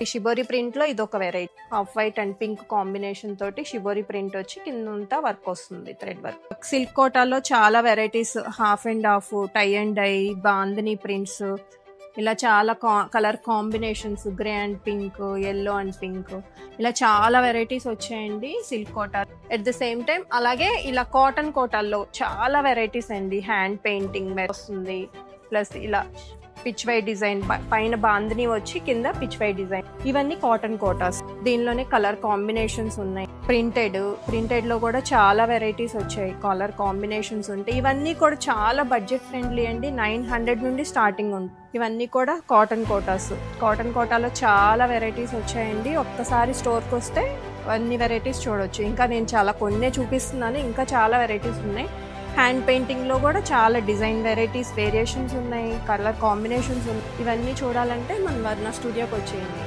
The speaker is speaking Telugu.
ఈ షిబోరి ప్రింట్ లో ఇదొక variety. Half white and pink combination తోటి షిబోరి ప్రింట్ వచ్చి కిందంతా వర్క్ వస్తుంది, థ్రెడ్ వర్క్. సిల్క్ కోటాలో చాలా varieties, half and half, tie and dye, bandhani prints, ఇలా చాలా colour combinations, grey and pink, yellow and pink, ఇలా చాలా వెరైటీస్ వచ్చాయండి silk Kota. At the same time అలాగే ఇలా కాటన్ కోటాల్లో చాలా వెరైటీస్ అండి. హ్యాండ్ పెయింటింగ్ వస్తుంది, ప్లస్ ఇలా పిచ్ వై డిజైన్, పైన బాందిని వచ్చి కింద పిచ్ వై డిజైన్. ఇవన్నీ కాటన్ కోటాస్. దీనిలోనే కలర్ కాంబినేషన్స్ ఉన్నాయి. ప్రింటెడ్ లో కూడా చాలా వెరైటీస్ వచ్చాయి, కలర్ కాంబినేషన్స్ ఉంటాయి. ఇవన్నీ కూడా చాలా బడ్జెట్ ఫ్రెండ్లీ అండి. 900 నుండి స్టార్టింగ్ ఉంది. ఇవన్నీ కూడా కాటన్ కోటాస్. కాటన్ కోటాలో చాలా వెరైటీస్ వచ్చాయండి. ఒక్కసారి స్టోర్కి వస్తే అన్ని వెరైటీస్ చూడొచ్చు. ఇంకా నేను చాలా కొన్నే చూపిస్తున్నాను, ఇంకా చాలా వెరైటీస్ ఉన్నాయి. హ్యాండ్ పెయింటింగ్ లో కూడా చాలా డిజైన్ వెరైటీస్, వేరియేషన్స్ ఉన్నాయి, కలర్ కాంబినేషన్స్ ఉన్నాయి. ఇవన్నీ చూడాలంటే మన వర్ణ స్టూడియోకి వచ్చేయండి.